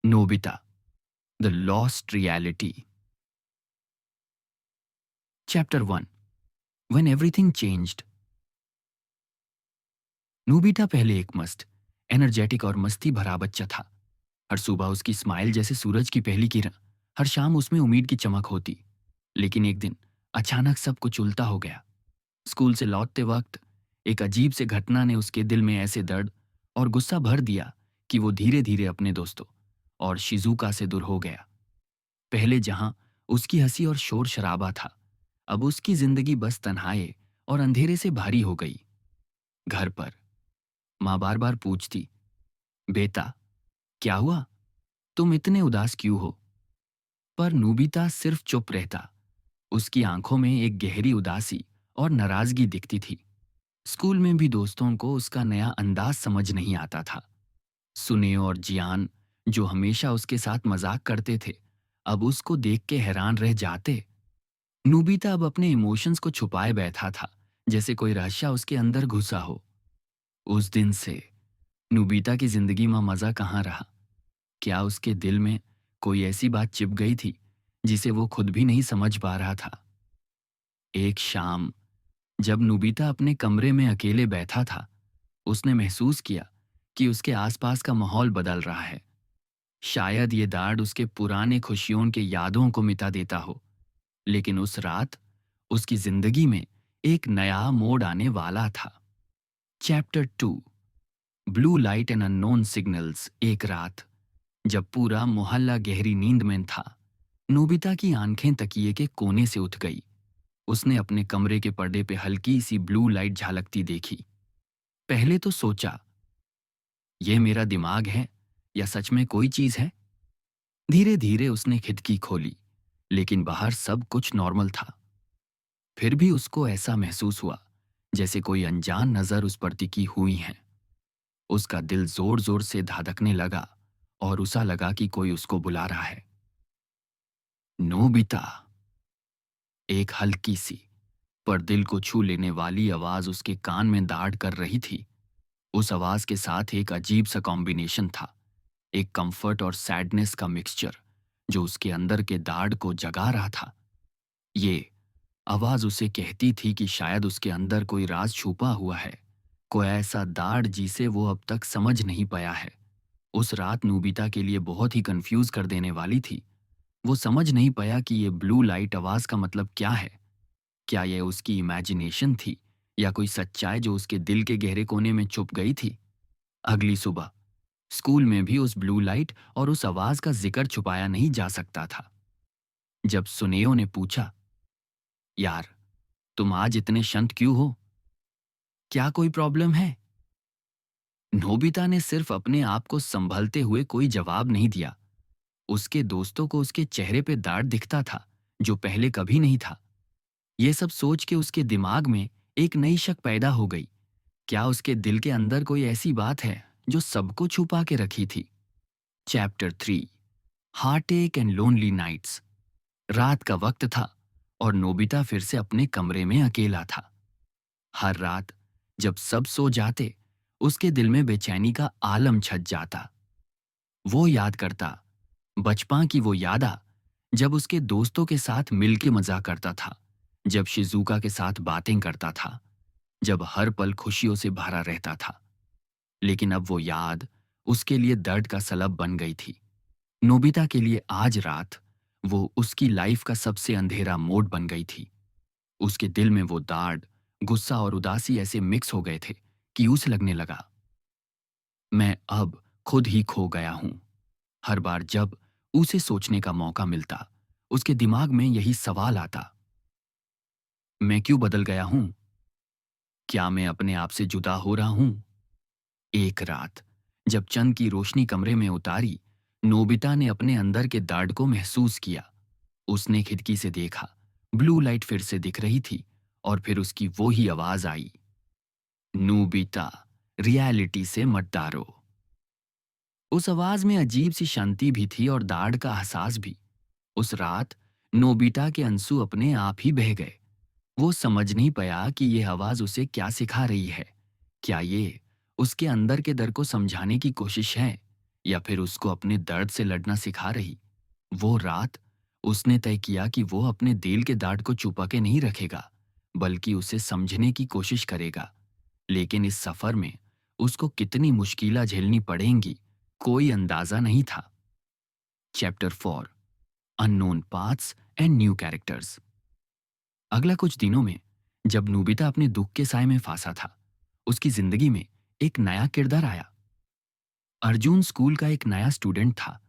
Nobita, The Lost Reality. Chapter 1. When Everything Changed. Nobita पहले एक मस्त, एनर्जेटिक और मस्ती भरा बच्चा था। हर सुबह उसकी स्माइल जैसे सूरज की पहली किरण, हर शाम उसमें उम्मीद की चमक होती। लेकिन एक दिन अचानक सब कुछ उल्टा हो गया। स्कूल से लौटते वक्त एक अजीब से घटना ने उसके दिल में ऐसे दर्द और गुस्सा भर दिया कि वो धीरे धीरे अपने दोस्तों और शिजुका से दूर हो गया। पहले जहां उसकी हंसी और शोर शराबा था, अब उसकी जिंदगी बस तन्हाई और अंधेरे से भारी हो गई। घर पर माँ बार बार पूछती, बेटा क्या हुआ, तुम इतने उदास क्यों हो? पर नूबिता सिर्फ चुप रहता। उसकी आंखों में एक गहरी उदासी और नाराजगी दिखती थी। स्कूल में भी दोस्तों को उसका नया अंदाज समझ नहीं आता था। सुने और जियान, जो हमेशा उसके साथ मजाक करते थे, अब उसको देख के हैरान रह जाते। नूबिता अब अपने इमोशंस को छुपाए बैठा था, जैसे कोई रहस्य उसके अंदर घुसा हो। उस दिन से नूबिता की जिंदगी में मजा कहाँ रहा? क्या उसके दिल में कोई ऐसी बात चिप गई थी जिसे वो खुद भी नहीं समझ पा रहा था? एक शाम जब नूबिता अपने कमरे में अकेले बैठा था, उसने महसूस किया कि उसके आसपास का माहौल बदल रहा है। शायद ये दाढ़ उसके पुराने खुशियों के यादों को मिटा देता हो, लेकिन उस रात उसकी जिंदगी में एक नया मोड़ आने वाला था। Chapter 2, blue light and unknown signals. एक रात जब पूरा मोहल्ला गहरी नींद में था, नोबिता की आंखें तकिए के कोने से उठ गई। उसने अपने कमरे के पर्दे पे हल्की सी ब्लू लाइट झलकती देखी। पहले तो सोचा, यह मेरा दिमाग है या सच में कोई चीज है? धीरे धीरे उसने खिड़की खोली, लेकिन बाहर सब कुछ नॉर्मल था। फिर भी उसको ऐसा महसूस हुआ जैसे कोई अनजान नजर उस पर टिकी हुई है। उसका दिल जोर जोर से धड़कने लगा और उसा लगा कि कोई उसको बुला रहा है। नोबिता। एक हल्की सी पर दिल को छू लेने वाली आवाज उसके कान में दाड़ कर रही थी। उस आवाज के साथ एक अजीब सा कॉम्बिनेशन था, एक कंफर्ट और सैडनेस का मिक्सचर जो उसके अंदर के दाड़ को जगा रहा था। ये आवाज उसे कहती थी कि शायद उसके अंदर कोई राज छुपा हुआ है, कोई ऐसा दाढ़ जिसे वो अब तक समझ नहीं पाया है। उस रात नूबिता के लिए बहुत ही कंफ्यूज कर देने वाली थी। वो समझ नहीं पाया कि ये ब्लू लाइट आवाज का मतलब क्या है। क्या यह उसकी इमेजिनेशन थी या कोई सच्चाई जो उसके दिल के गहरे कोने में छुप गई थी? अगली सुबह स्कूल में भी उस ब्लू लाइट और उस आवाज का जिक्र छुपाया नहीं जा सकता था। जब सुनेयो ने पूछा, यार तुम आज इतने शांत क्यों हो, क्या कोई प्रॉब्लम है? नोबिता ने सिर्फ अपने आप को संभलते हुए कोई जवाब नहीं दिया। उसके दोस्तों को उसके चेहरे पे दाग दिखता था जो पहले कभी नहीं था। ये सब सोच के उसके दिमाग में एक नई शक पैदा हो गई। क्या उसके दिल के अंदर कोई ऐसी बात है जो सबको छुपा के रखी थी? चैप्टर 3, हार्ट एक एंड लोनली नाइट्स। रात का वक्त था और नोबिता फिर से अपने कमरे में अकेला था। हर रात जब सब सो जाते, उसके दिल में बेचैनी का आलम छत जाता। वो याद करता बचपन की वो यादा, जब उसके दोस्तों के साथ मिलके मजा करता था, जब शिजुका के साथ बातें करता था, जब हर पल खुशियों से भरा रहता था। लेकिन अब वो याद उसके लिए दर्द का सलब बन गई थी। नोबिता के लिए आज रात वो उसकी लाइफ का सबसे अंधेरा मोड बन गई थी। उसके दिल में वो दाढ़, गुस्सा और उदासी ऐसे मिक्स हो गए थे कि उसे लगने लगा, मैं अब खुद ही खो गया हूं। हर बार जब उसे सोचने का मौका मिलता, उसके दिमाग में यही सवाल आता, मैं क्यों बदल गया हूं? क्या मैं अपने आप से जुदा हो रहा हूं? एक रात जब चंद की रोशनी कमरे में उतारी, नोबिता ने अपने अंदर के दर्द को महसूस किया। उसने खिड़की से देखा, ब्लू लाइट फिर से दिख रही थी और फिर उसकी वो ही आवाज आई, नोबिता, रियलिटी से मत डरो। उस आवाज में अजीब सी शांति भी थी और दाढ़ का एहसास भी। उस रात नोबिता के आंसू अपने आप ही बह गए। वो समझ नहीं पाया कि यह आवाज उसे क्या सिखा रही है। क्या ये उसके अंदर के डर को समझाने की कोशिश है, या फिर उसको अपने दर्द से लड़ना सिखा रही? वो रात उसने तय किया कि वो अपने दिल के दर्द को छुपा के नहीं रखेगा, बल्कि उसे समझने की कोशिश करेगा। लेकिन इस सफर में उसको कितनी मुश्किलें झेलनी पड़ेंगी, कोई अंदाजा नहीं था। Chapter 4, unknown paths and new characters. अगला कुछ दिनों में, जब नोबिता अपने दुख के साए में फंसा था, उसकी जिंदगी में एक नया किरदार आया। अर्जुन स्कूल का एक नया स्टूडेंट था